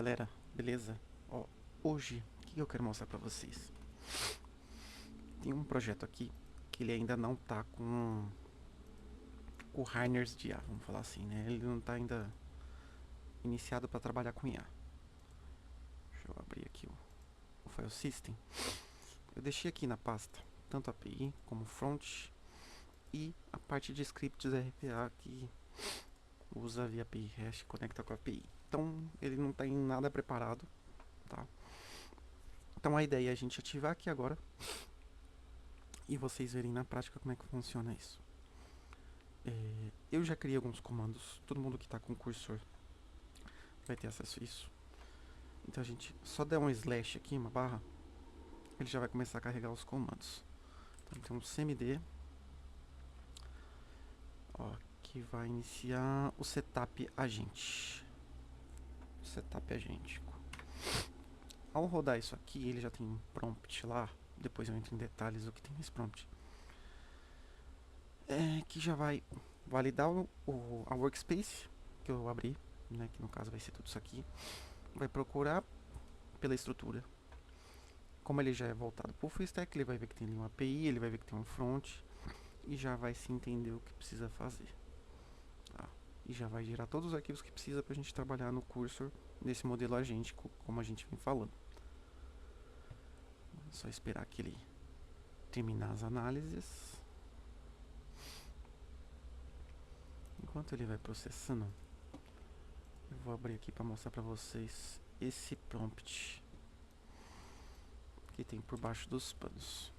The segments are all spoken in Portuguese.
galera, beleza? Ó, hoje, o que eu quero mostrar pra vocês? Tem um projeto aqui que ele ainda não tá com o harness de IA, vamos falar assim, né? Ele não tá ainda iniciado para trabalhar com IA. Deixa eu abrir aqui o file system. Eu deixei aqui na pasta tanto a API como front e a parte de scripts RPA que usa via API REST e conecta com a API. Então ele não tem nada preparado, tá? Então a ideia é a gente ativar aqui agora e vocês verem na prática como é que funciona isso. Eu já criei alguns comandos, todo mundo que está com o cursor vai ter acesso a isso. Então a gente só der um slash aqui, uma barra, ele já vai começar a carregar os comandos. Então tem um cmd, ó, que vai iniciar o setup agente. Setup agêntico. Ao rodar isso aqui, ele já tem um prompt lá, depois eu entro em detalhes do que tem nesse prompt. Que já vai validar a workspace que eu abri, né, que no caso vai ser tudo isso aqui. Vai procurar pela estrutura. Como ele já é voltado para o full stack, ele vai ver que tem ali uma API, ele vai ver que tem um front e já vai se entender o que precisa fazer. Tá? E já vai gerar todos os arquivos que precisa para a gente trabalhar no cursor nesse modelo agêntico, como a gente vem falando. É só esperar que ele terminar as análises. Enquanto ele vai processando, eu vou abrir aqui para mostrar para vocês esse prompt que tem por baixo dos panos.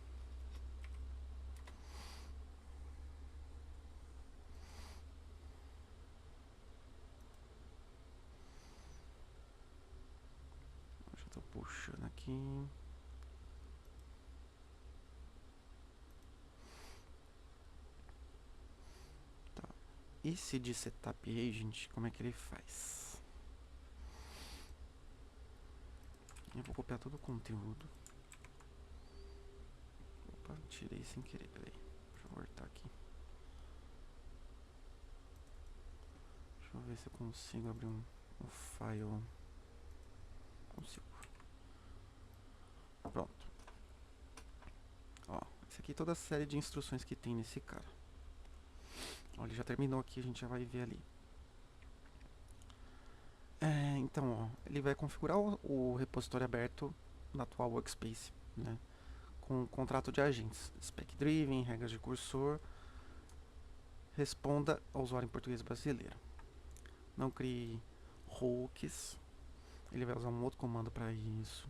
Já estou puxando aqui. Tá. Esse de setup agent, como é que ele faz? Eu vou copiar todo o conteúdo. Opa, tirei sem querer, peraí. Deixa eu voltar aqui. Deixa eu ver se eu consigo abrir um file. Consigo. Pronto. Ó, esse aqui é toda a série de instruções que tem nesse cara. Ó, ele já terminou aqui, a gente já vai ver ali. Então, ó, ele vai configurar o repositório aberto na atual workspace, né? Com contrato de agentes, spec driven, regras de cursor. Responda ao usuário em português brasileiro. Não crie hooks. Ele vai usar um outro comando para isso.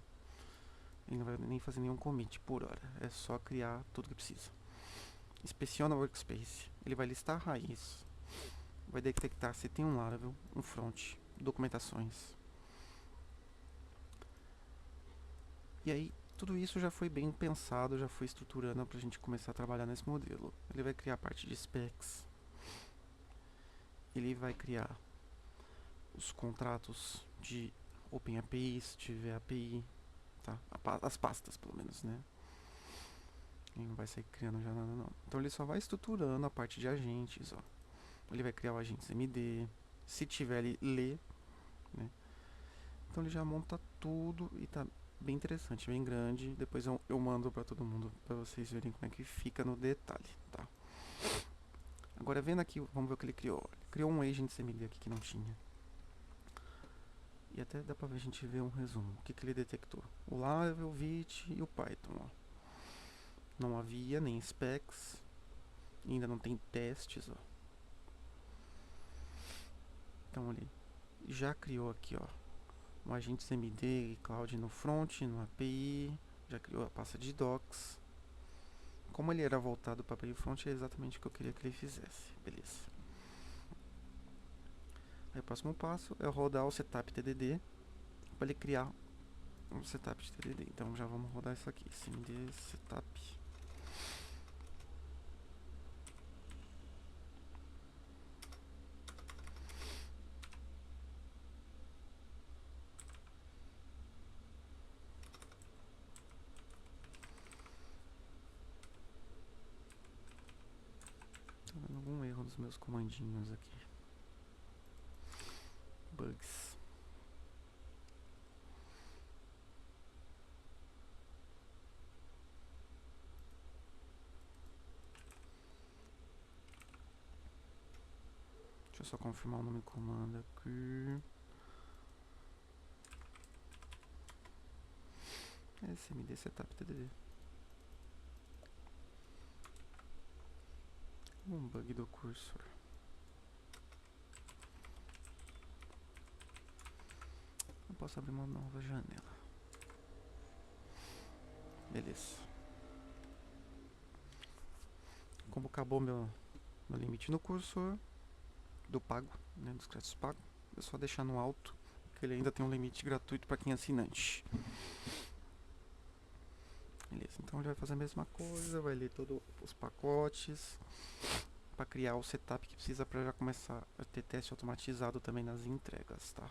Ele não vai nem fazer nenhum commit por hora. É só criar tudo que precisa. Inspeciona o workspace. Ele vai listar a raiz. Vai detectar se tem um Laravel, um front, documentações. E aí, tudo isso já foi bem pensado, já foi estruturando para a gente começar a trabalhar nesse modelo. Ele vai criar a parte de specs. Ele vai criar os contratos de OpenAPI, se tiver API, tá? As pastas, pelo menos, né? Ele não vai sair criando já nada, não. Então ele só vai estruturando a parte de agentes, ó. Ele vai criar o agentes MD, se tiver ele lê, né? Então ele já monta tudo e tá bem interessante, bem grande. Depois eu mando para todo mundo para vocês verem como é que fica no detalhe, tá? Agora vendo aqui, vamos ver o que ele criou. Ele criou um agents MD aqui que não tinha. E até dá pra a gente ver um resumo. O que ele detectou? O Laravel, o Vite e o Python, ó. Não havia nem specs. Ainda não tem testes, ó. Então ele já criou aqui, ó, um agente MD e Cloud no front, no API. Já criou a pasta de docs. Como ele era voltado para API front, é exatamente o que eu queria que ele fizesse. Beleza. Aí o próximo passo é rodar o setup TDD para ele criar um setup de TDD. Então já vamos rodar isso aqui, cmd setup. Tá dando algum erro nos meus comandinhos aqui. Bugs. Deixa eu só confirmar o nome do comando aqui. SMD setup TDD. Um bug do cursor. Eu posso abrir uma nova janela. Beleza. Como acabou meu limite no cursor do pago, né, dos créditos pagos, é só deixar no alto, que ele ainda tem um limite gratuito para quem é assinante. Beleza, então ele vai fazer a mesma coisa, vai ler todos os pacotes para criar o setup que precisa para já começar a ter teste automatizado também nas entregas, tá?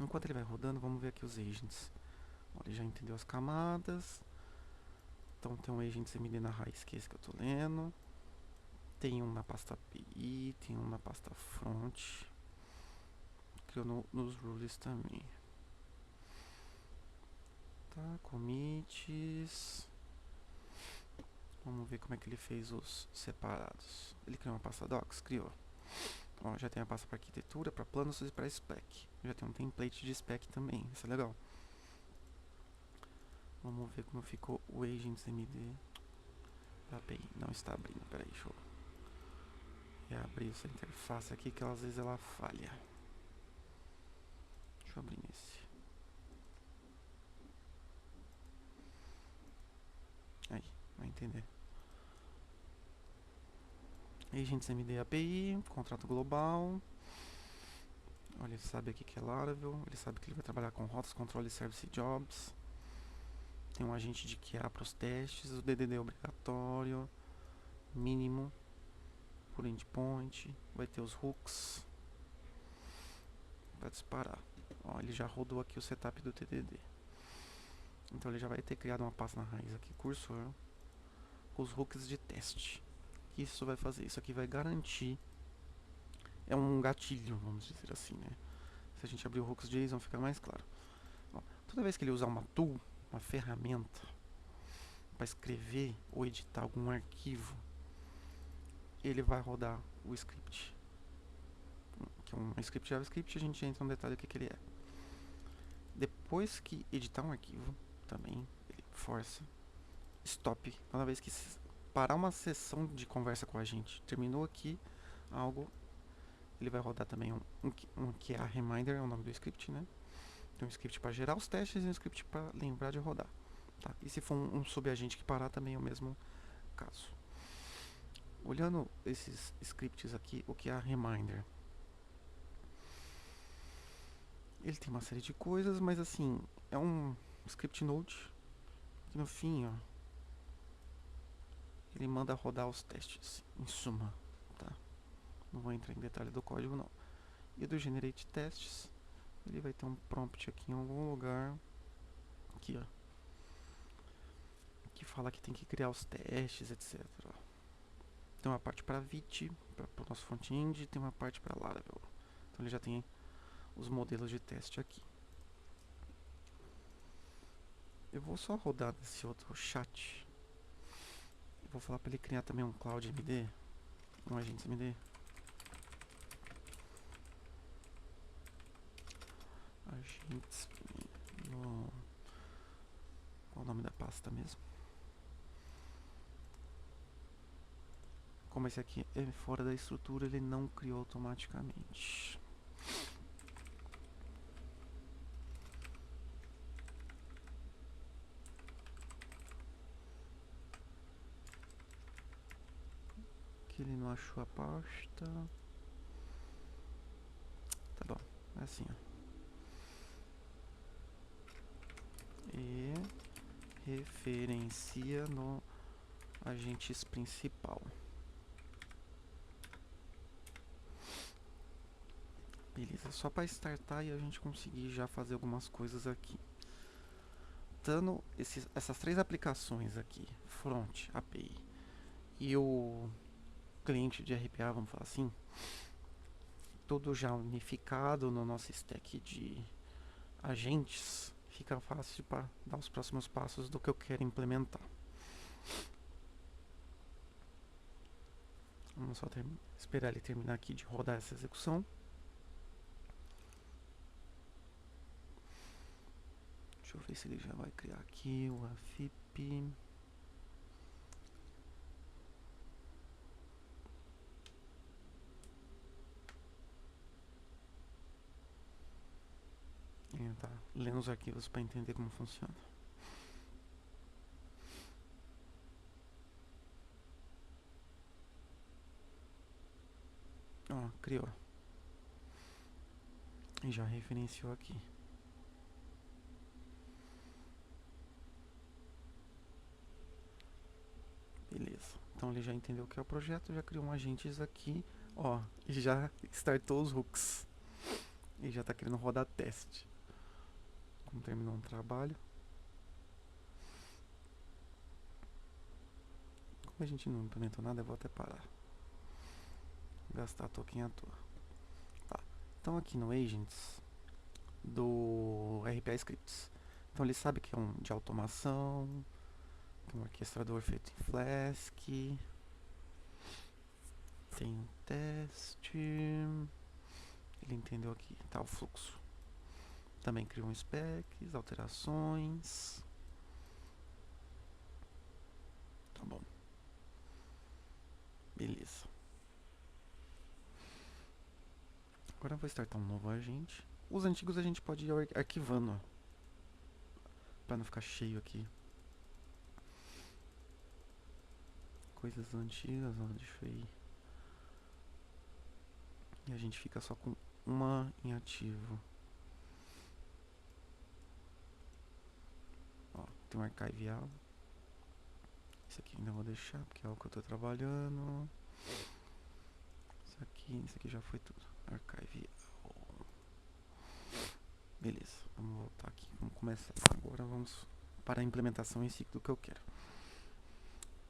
Enquanto ele vai rodando, vamos ver aqui os agents. Ó, ele já entendeu as camadas. Então tem um agent MD na raiz, que é esse que eu tô lendo. Tem um na pasta API, tem um na pasta front. Criou nos rules também. Tá, commits. Vamos ver como é que ele fez os separados. Ele criou uma pasta docs? Criou. Ó, já tem a pasta para arquitetura, para planos e para spec. Já tem um template de spec também, isso é legal. Vamos ver como ficou o agents.md da API. Não está abrindo, peraí, deixa eu reabrir essa interface aqui que às vezes ela falha. Deixa eu abrir nesse. Aí, vai entender. Agents.md API, contrato global. Olha, ele sabe aqui que é Laravel, ele sabe que ele vai trabalhar com rotas, controle, service e jobs. Tem um agente de QA para os testes, o DDD é obrigatório, mínimo, por endpoint, vai ter os hooks para disparar. Ó, ele já rodou aqui o setup do TDD. Então ele já vai ter criado uma pasta na raiz aqui, cursor, com os hooks de teste. O que isso vai fazer? Isso aqui vai garantir, é um gatilho, vamos dizer assim, né? Se a gente abrir o hooks.json fica mais claro. Ó, toda vez que ele usar uma tool, uma ferramenta, para escrever ou editar algum arquivo, ele vai rodar o script, que é um script JavaScript. A gente entra no detalhe do que ele é. Depois que editar um arquivo, também ele força stop. Toda vez que parar uma sessão de conversa com a gente, terminou aqui algo, ele vai rodar também um QA reminder, é o nome do script, né? Tem um script para gerar os testes e um script para lembrar de rodar. Tá? E se for um subagente que parar, também é o mesmo caso. Olhando esses scripts aqui, o que é a reminder? Ele tem uma série de coisas, mas assim, é um script node que no fim, ó, ele manda rodar os testes, em suma, tá? Não vou entrar em detalhe do código não. E do generate tests, ele vai ter um prompt aqui em algum lugar, aqui ó, que fala que tem que criar os testes, etc. Tem uma parte para Vite, para o nosso front-end, tem uma parte para Laravel. Então ele já tem os modelos de teste aqui. Eu vou só rodar nesse outro chat. Eu vou falar para ele criar também um Cloud MD, um agente MD. Agentes no... Qual o nome da pasta mesmo? Como esse aqui é fora da estrutura, ele não criou automaticamente. Que ele não achou a pasta. Tá bom, é assim, ó. E referencia no agentes principal. Beleza, só para startar e a gente conseguir já fazer algumas coisas aqui. Dando essas três aplicações aqui, front, API e o cliente de RPA, vamos falar assim, tudo já unificado no nosso stack de agentes, fica fácil para dar os próximos passos do que eu quero implementar. Vamos só esperar ele terminar aqui de rodar essa execução. Deixa eu ver se ele já vai criar aqui o AFIP. Ele tá lendo os arquivos para entender como funciona. Ó, criou. E já referenciou aqui. Beleza. Então ele já entendeu o que é o projeto, já criou um agentes aqui. Ó, e já startou os hooks. E já tá querendo rodar teste. Como terminou um trabalho. Como a gente não implementou nada, eu vou até parar. Gastar token à toa. Tá. Então aqui no Agents do RPA Scripts. Então ele sabe que é um de automação, que é um orquestrador feito em Flask. Tem um teste. Ele entendeu aqui, tá, o fluxo. Também criou um specs, alterações. Tá bom. Beleza. Agora eu vou startar um novo agente. Os antigos a gente pode ir arquivando, ó, pra não ficar cheio aqui. Coisas antigas, ó, deixa eu ir. E a gente fica só com uma em ativo. Ó, tem um arquivial. Isso aqui ainda vou deixar, porque é o que eu tô trabalhando. Isso aqui já foi tudo. Arquivial. Beleza, vamos voltar aqui. Vamos começar. Agora vamos para a implementação em si do que eu quero.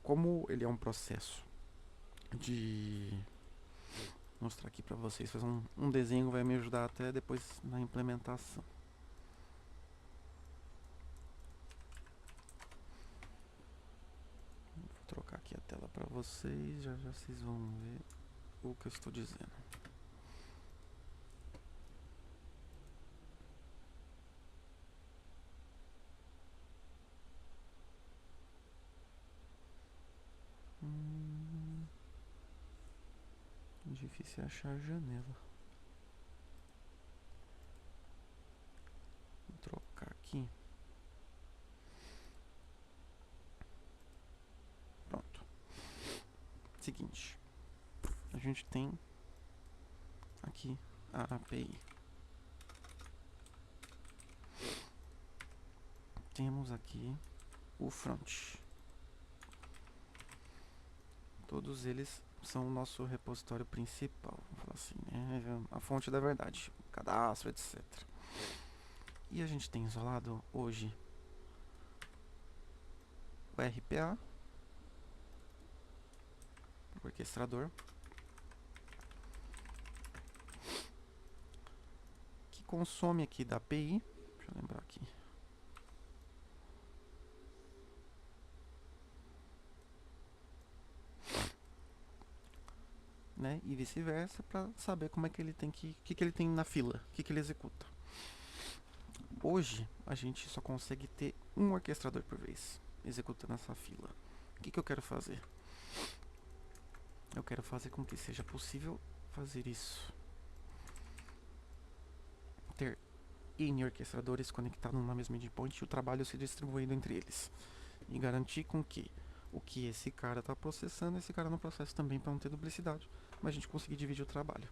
Como ele é um processo de mostrar aqui para vocês, fazer um desenho vai me ajudar até depois na implementação. Vou trocar aqui a tela para vocês, já já vocês vão ver o que eu estou dizendo. Difícil achar a janela. Vou trocar aqui. Pronto. Seguinte. A gente tem aqui a API. Temos aqui o front. Todos eles são o nosso repositório principal, vamos falar assim, né? A fonte da verdade, cadastro, etc. E a gente tem isolado hoje o RPA, o orquestrador, que consome aqui da API. Deixa eu lembrar aqui. Né, e vice-versa, para saber como é que ele tem que ele tem na fila, o que ele executa. Hoje a gente só consegue ter um orquestrador por vez executando essa fila. O que eu quero fazer? Eu quero fazer com que seja possível fazer isso. Ter N orquestradores conectados na mesma endpoint e o trabalho ser distribuído entre eles. E garantir com que o que esse cara está processando, esse cara não processa também, para não ter duplicidade, mas a gente conseguir dividir o trabalho,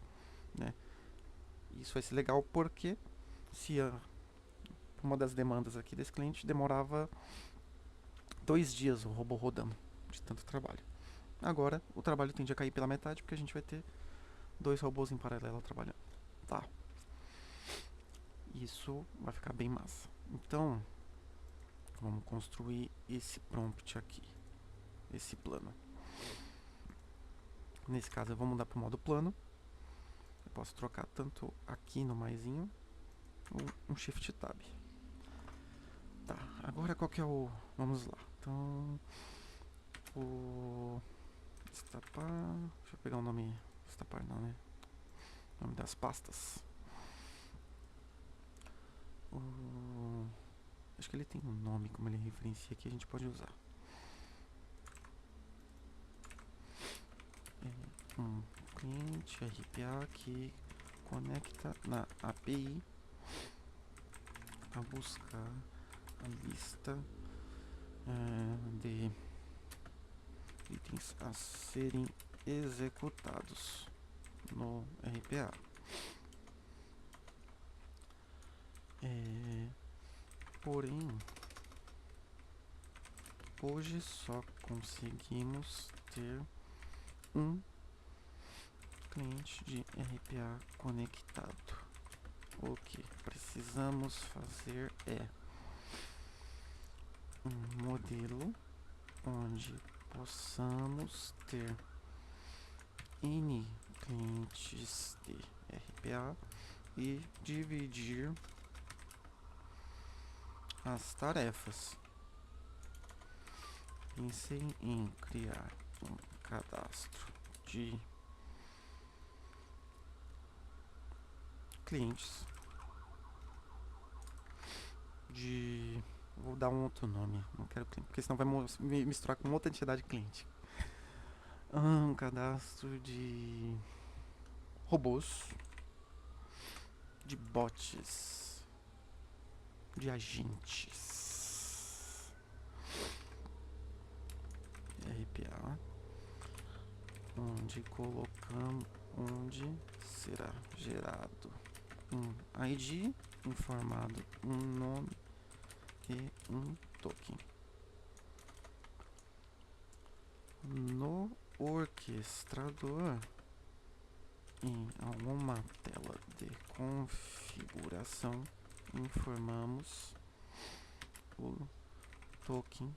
né? Isso vai ser legal porque se uma das demandas aqui desse cliente demorava 2 dias o robô rodando de tanto trabalho. Agora o trabalho tende a cair pela metade porque a gente vai ter 2 robôs em paralelo trabalhando, tá? Isso vai ficar bem massa. Então vamos construir esse prompt aqui, esse plano. Nesse caso eu vou mudar para o modo plano. Eu posso trocar tanto aqui no maisinho ou um Shift Tab. Tá, agora qual que é o... Vamos lá. Então, Destapar. Deixa eu pegar o nome. Destapar não, né? O nome das pastas. Acho que ele tem um nome, como ele referencia aqui, a gente pode usar. É um cliente RPA que conecta na API a buscar a lista de itens a serem executados no RPA. Porém, hoje só conseguimos ter um cliente de RPA conectado. O que precisamos fazer é um modelo onde possamos ter N clientes de RPA e dividir as tarefas. Pensei em criar um cadastro de clientes vou dar um outro nome, não quero cliente, porque senão vai misturar com outra entidade cliente. Um cadastro de robôs, de bots, de agentes RPA, onde será gerado um ID informado, um nome e um token. No orquestrador, em alguma tela de configuração, informamos o token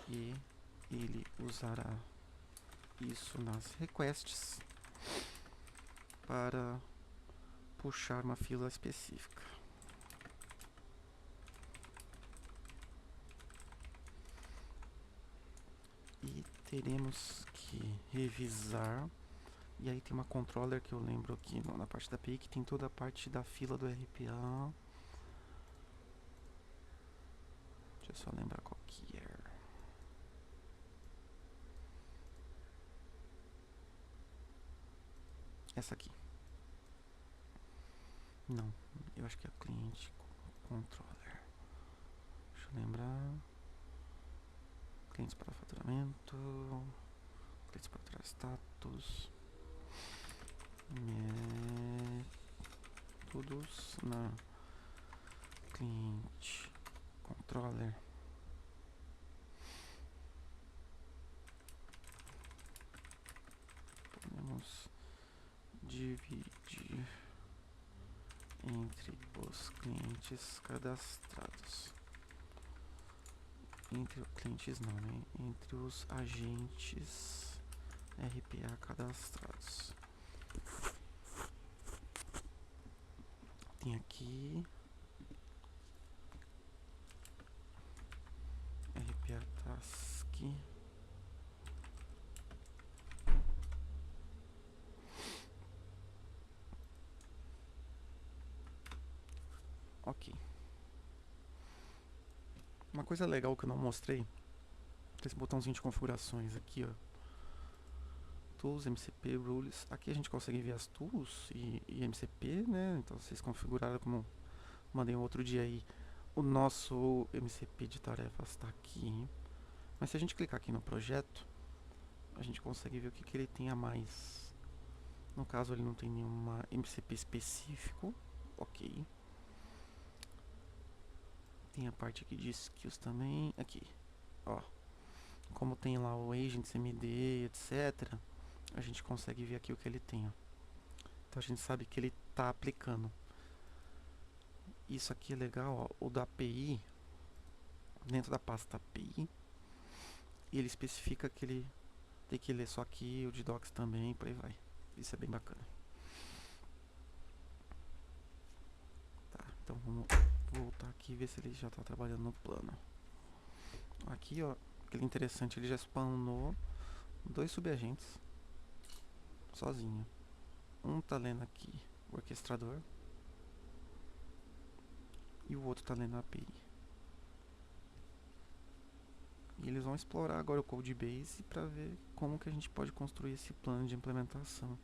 e ele usará isso nas requests para puxar uma fila específica. E teremos que revisar. E aí tem uma controller que eu lembro aqui na parte da API, que tem toda a parte da fila do RPA. Deixa eu só lembrar qual que é. Essa aqui. Não, eu acho que é cliente controller. Deixa eu lembrar. Clientes para faturamento. Clientes para alterar status. Métodos na cliente controller. Podemos dividir entre os clientes cadastrados. Entre clientes não, né? Entre os agentes RPA cadastrados. Tem aqui RPA Task. Ok. Uma coisa legal que eu não mostrei, esse botãozinho de configurações aqui, ó. Tools, MCP, Rules. Aqui a gente consegue ver as tools e MCP, né? Então vocês configuraram como mandei um outro dia aí. O nosso MCP de tarefas está aqui. Mas se a gente clicar aqui no projeto, a gente consegue ver o que ele tem a mais. No caso, ele não tem nenhuma MCP específico. Ok. Tem a parte aqui de skills também. Aqui, ó. Como tem lá o agents, MD, etc., a gente consegue ver aqui o que ele tem, ó. Então a gente sabe que ele está aplicando. Isso aqui é legal, ó. O da API, dentro da pasta API, ele especifica que ele tem que ler só aqui, o de docs também, por aí vai. Isso é bem bacana. Tá, então vamos voltar aqui e ver se ele já está trabalhando no plano. Aqui, ó, aquele interessante, ele já spawnou dois subagentes sozinho. Um tá lendo aqui o orquestrador e o outro tá lendo a API. E eles vão explorar agora o Codebase para ver como que a gente pode construir esse plano de implementação.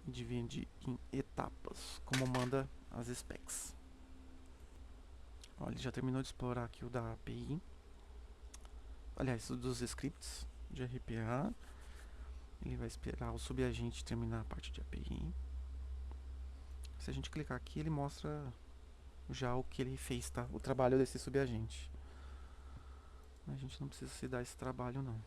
E divide em etapas, como manda as specs. Ó, ele já terminou de explorar aqui o da API. Aliás, o dos scripts de RPA. Ele vai esperar o subagente terminar a parte de API. Se a gente clicar aqui, ele mostra já o que ele fez, tá? O trabalho desse subagente. A gente não precisa se dar esse trabalho, não.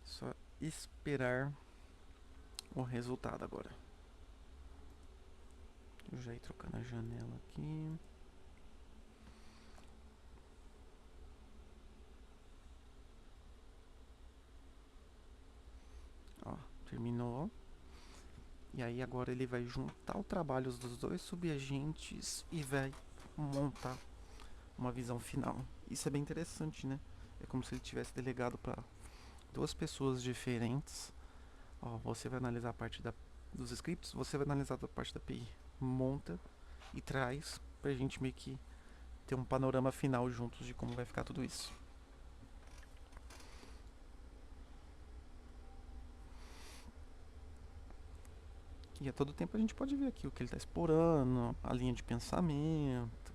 Só esperar o resultado agora. Eu já ia trocando a janela aqui. Ó, terminou. E aí agora ele vai juntar o trabalho dos dois subagentes e vai montar uma visão final. Isso é bem interessante, né? É como se ele tivesse delegado para duas pessoas diferentes. Ó, você vai analisar a parte dos scripts, você vai analisar a parte da API. Monta e traz pra gente meio que ter um panorama final juntos de como vai ficar tudo isso. E a todo tempo a gente pode ver aqui o que ele está explorando, a linha de pensamento.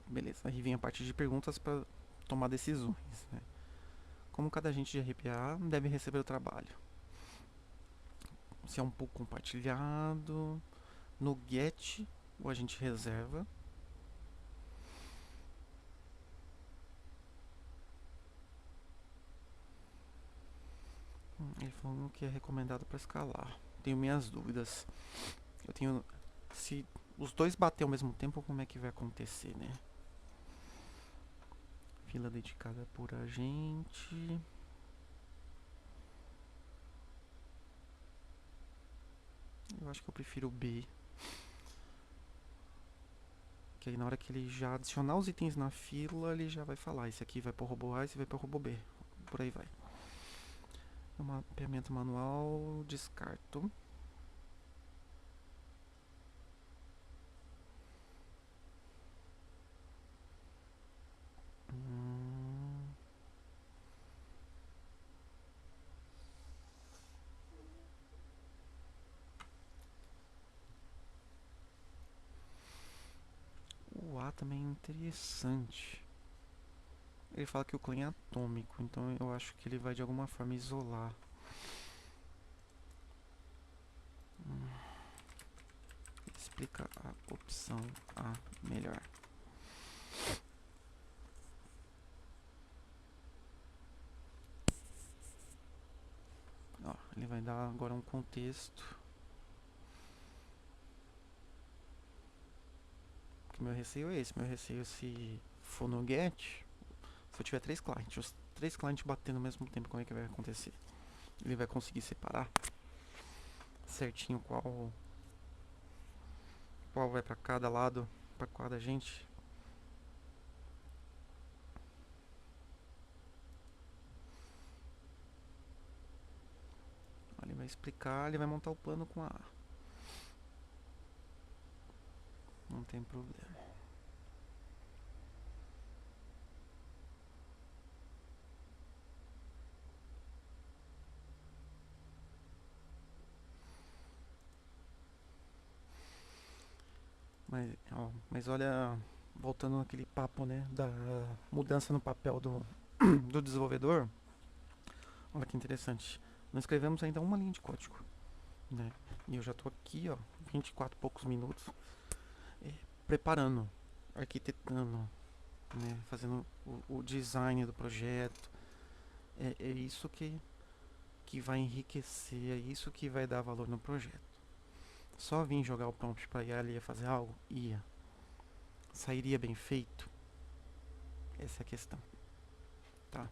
Beleza, aí vem a parte de perguntas para tomar decisões, né? Como cada agente de RPA deve receber o trabalho? Se é um pouco compartilhado, no get o agente reserva. Ele falou que é recomendado para escalar. Tenho minhas dúvidas. Eu tenho. Se os dois bater ao mesmo tempo, como é que vai acontecer, né? Fila dedicada por agente. Eu acho que eu prefiro o B. Que aí na hora que ele já adicionar os itens na fila, ele já vai falar. Esse aqui vai para o robô A, esse vai para o robô B. Por aí vai. É um mapeamento manual, descarto. O A também é interessante. Ele fala que o clã é atômico, então eu acho que ele vai de alguma forma isolar. Explica a opção A melhor. Ó, ele vai dar agora um contexto. Porque meu receio é esse. Meu receio se for no get, se eu tiver três clientes, os três clientes batendo ao mesmo tempo, como é que vai acontecer? Ele vai conseguir separar certinho qual vai para cada lado, para cada agente. Ele vai explicar, ele vai montar o plano com a A. Não tem problema. Mas olha, voltando naquele papo, né, da mudança no papel do desenvolvedor, olha que interessante. Não escrevemos ainda uma linha de código, né? E eu já estou aqui, ó, 24 e poucos minutos, preparando, arquitetando, né, fazendo o design do projeto. É isso que vai enriquecer, é isso que vai dar valor no projeto. Só vim jogar o prompt para ir ali fazer algo? Ia. Sairia bem feito? Essa é a questão, tá?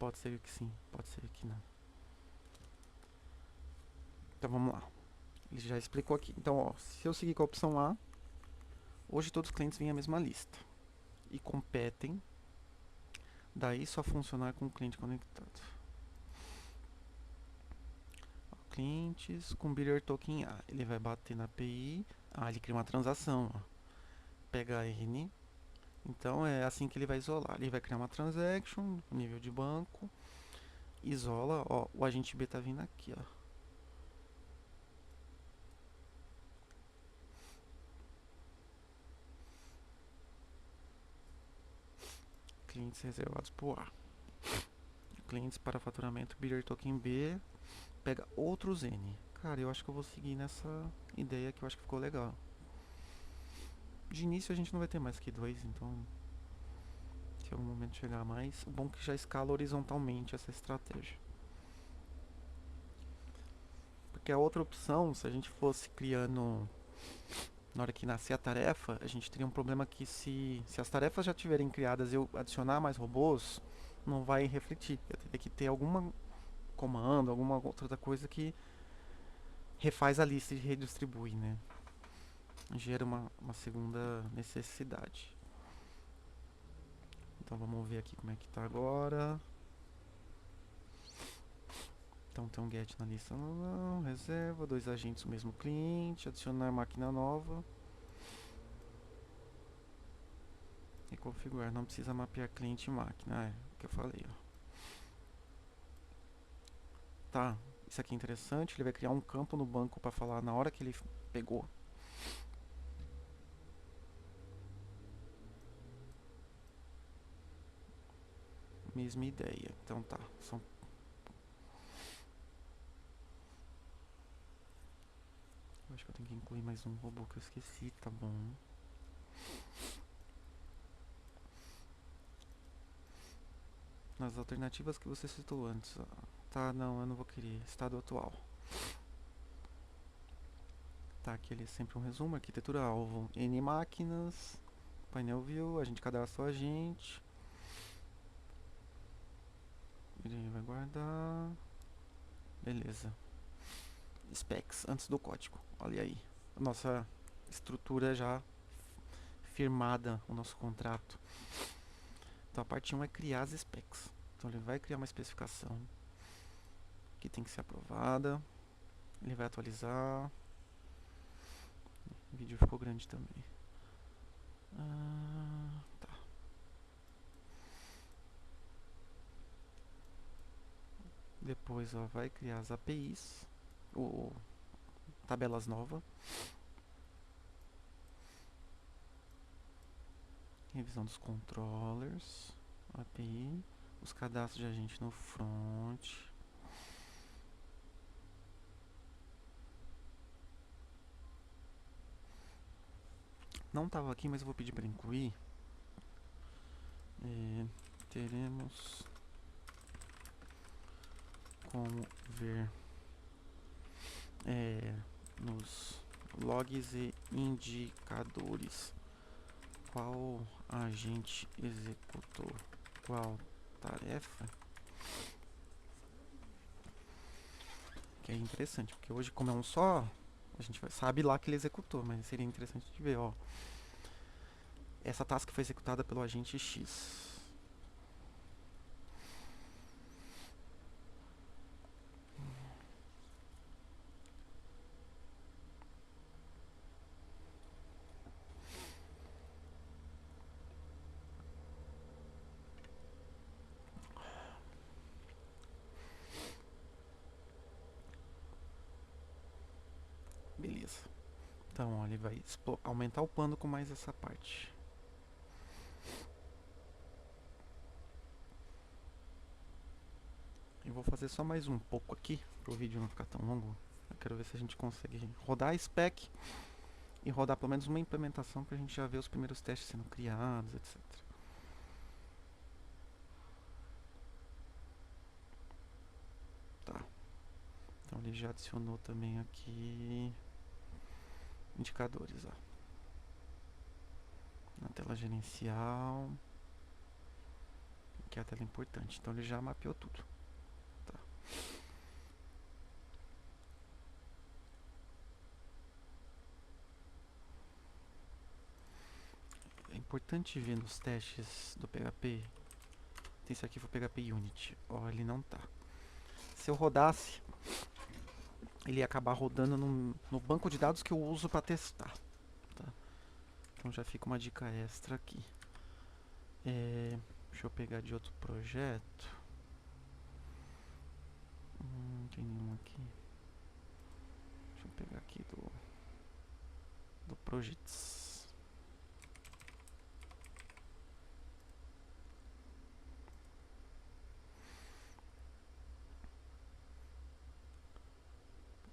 Pode ser que sim, pode ser que não. Então vamos lá. Ele já explicou aqui. Então, ó, se eu seguir com a opção A, hoje todos os clientes vêm a mesma lista e competem. Daí só funcionar com o cliente conectado. Ó, clientes com Bidder Token A. Ele vai bater na API. Ah, ele cria uma transação. Ó. Pega a N. Então é assim que ele vai isolar. Ele vai criar uma transaction, nível de banco. Isola. Ó, o agente B tá vindo aqui, ó. Clientes reservados por A. Clientes para faturamento Bidder Token B. Pega outros N. Cara, eu acho que eu vou seguir nessa ideia que eu acho que ficou legal. De início a gente não vai ter mais que dois, então se em algum momento chegar a mais, o bom é que já escala horizontalmente essa estratégia. Porque a outra opção, se a gente fosse criando na hora que nascer a tarefa, a gente teria um problema que se as tarefas já estiverem criadas e eu adicionar mais robôs, não vai refletir. Eu teria que ter algum comando, alguma outra coisa que refaz a lista e redistribui, né? Gera uma segunda necessidade. Então vamos ver aqui como é que tá agora. Então tem um get na lista, não, reserva, dois agentes, o mesmo cliente, adicionar máquina nova. E configurar, não precisa mapear cliente e máquina, é o que eu falei, ó. Tá, isso aqui é interessante, ele vai criar um campo no banco para falar na hora que ele pegou. Mesma ideia, então tá, são... Eu acho que eu tenho que incluir mais um robô que eu esqueci, tá bom. Nas alternativas que você citou antes, ó. Tá, não, eu não vou querer, estado atual. Tá, aqui ele é sempre um resumo, arquitetura alvo, N máquinas, painel view, a gente cadastra o agente. Ele vai guardar. Beleza. Specs antes do código. Olha aí. A nossa estrutura já firmada, o nosso contrato. Então a parte 1 é criar as specs. Então ele vai criar uma especificação que tem que ser aprovada. Ele vai atualizar. O vídeo ficou grande também. Tá. Depois ó, vai criar as APIs. Ou tabelas novas. Revisão dos controllers. API. Os cadastros de agente no front. Não estava aqui, mas eu vou pedir para incluir. Teremos como ver nos logs e indicadores qual agente executou qual tarefa. Que é interessante, porque hoje, como é um só, a gente sabe lá que ele executou, mas seria interessante de ver, ó. Essa task foi executada pelo agente X. Beleza. Então, ó, ele vai aumentar o plano com mais essa parte. Eu vou fazer só mais um pouco aqui, para o vídeo não ficar tão longo. Eu quero ver se a gente consegue rodar a spec e rodar pelo menos uma implementação para a gente já ver os primeiros testes sendo criados, etc. Tá. Então ele já adicionou também aqui indicadores, ó. Na tela gerencial. aqui a tela importante. Então ele já mapeou tudo. Tá. É importante ver nos testes do PHP. Tem esse aqui foi o PHP Unity. Ó, ele não tá. Se eu rodasse, ele ia acabar rodando no banco de dados que eu uso para testar. Tá? Então já fica uma dica extra aqui. Deixa eu pegar de outro projeto. Tem nenhum aqui. Deixa eu pegar aqui do Projects.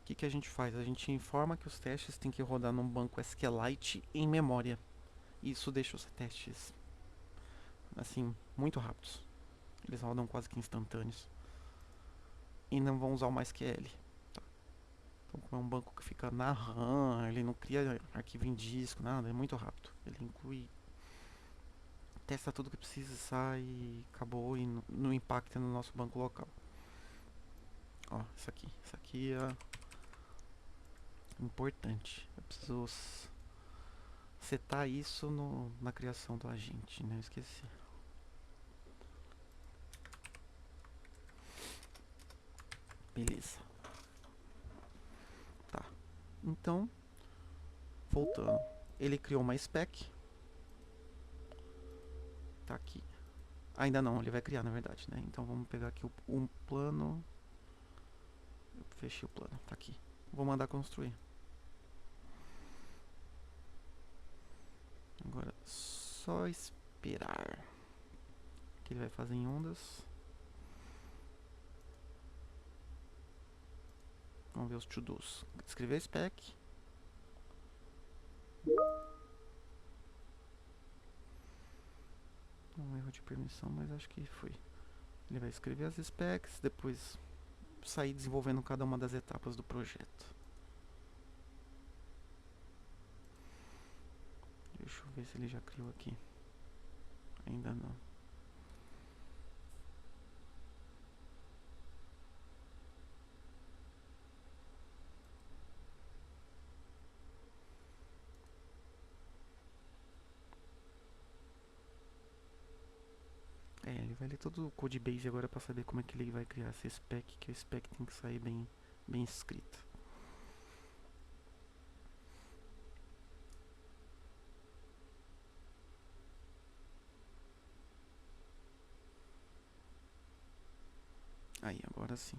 O que a gente faz? A gente informa que os testes têm que rodar num banco SQLite em memória. Isso deixa os testes assim muito rápidos. Eles rodam quase que instantâneos. E não vão usar o MySQL. Tá? Então, como é um banco que fica na RAM, ele não cria arquivo em disco, nada, é muito rápido. Ele inclui, testa tudo que precisa, sai, acabou e não impacta no nosso banco local. Ó, isso aqui é importante. Eu preciso setar isso na criação do agente, né? Eu esqueci. Beleza. Tá. Então, voltando. Ele criou uma spec. Tá aqui. Ainda não, ele vai criar na verdade, né? Então vamos pegar aqui um plano. Eu fechei o plano, tá aqui. Vou mandar construir. Agora só esperar. Que ele vai fazer em ondas. Vamos ver os to-dos. Escrever a spec. Um erro de permissão, mas acho que foi. Ele vai escrever as specs, depois sair desenvolvendo cada uma das etapas do projeto. Deixa eu ver se ele já criou aqui. Ainda não. Ele vai ler todo o codebase agora para saber como é que ele vai criar essa spec, que a spec tem que sair bem escrita. Aí, agora sim.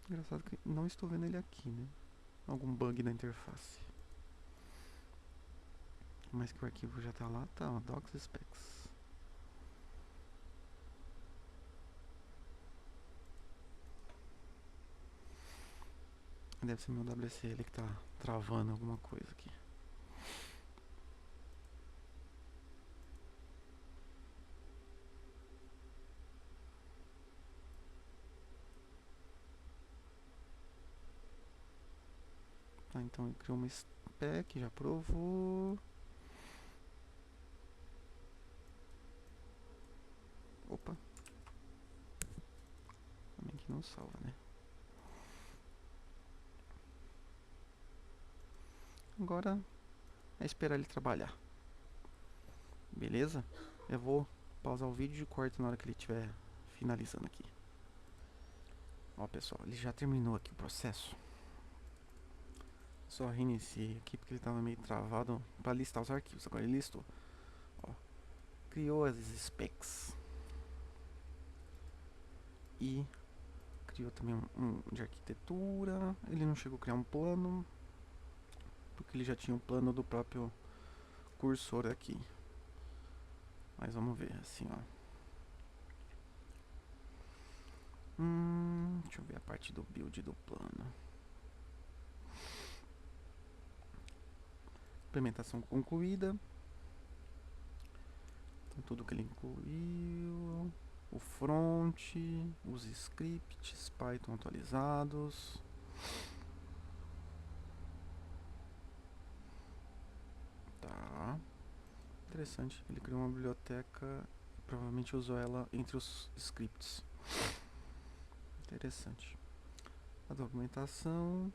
Engraçado que não estou vendo ele aqui, né? Algum bug na interface. Mas que o arquivo já tá lá, tá, ó, docs specs. Deve ser meu WSL que tá travando alguma coisa aqui. Tá, então ele criou uma spec, já provou. Opa. Também que não salva, né? Agora é esperar ele trabalhar. Beleza? Eu vou pausar o vídeo e corto na hora que ele estiver finalizando aqui. Ó, pessoal, ele já terminou aqui o processo. Só reiniciei aqui porque ele estava meio travado para listar os arquivos. Agora ele listou. Ó, criou as specs. E criou também um de arquitetura. Ele não chegou a criar um plano, porque ele já tinha um plano do próprio cursor aqui. Mas vamos ver assim, ó. Deixa eu ver a parte do build do plano. Implementação concluída. Então, tudo que ele incluiu. o front, os scripts, Python atualizados. Tá. Interessante, ele criou uma biblioteca e provavelmente usou ela entre os scripts. Interessante. A documentação.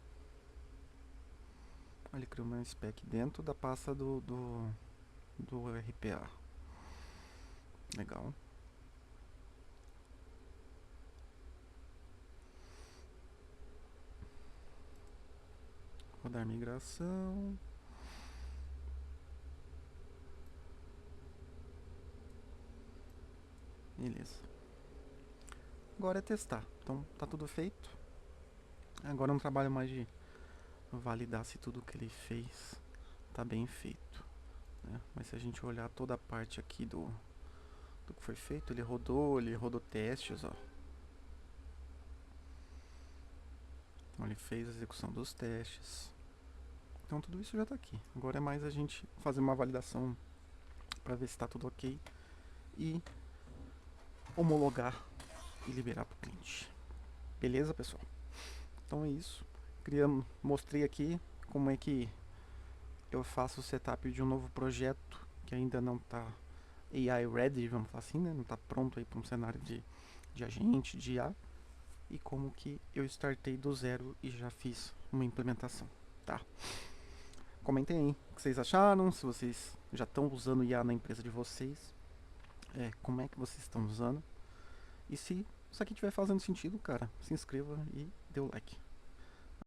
Ele criou uma spec dentro da pasta do RPA. Legal. Rodar migração. Beleza. Agora é testar. Então tá tudo feito. Agora é um trabalho mais de validar se tudo que ele fez tá bem feito, né? Mas se a gente olhar toda a parte aqui do que foi feito, ele rodou testes, ó. Então ele fez a execução dos testes. Então tudo isso já está aqui. Agora é mais a gente fazer uma validação para ver se está tudo ok e homologar e liberar para o cliente. Beleza, pessoal? Então é isso. Mostrei aqui como é que eu faço o setup de um novo projeto que ainda não está AI ready, vamos falar assim, né? Não está pronto aí para um cenário de agente, de IA. E como que eu startei do zero e já fiz uma implementação, tá? Comentem aí o que vocês acharam, se vocês já estão usando IA na empresa de vocês, como é que vocês estão usando. E se isso aqui estiver fazendo sentido, cara, se inscreva e dê o like.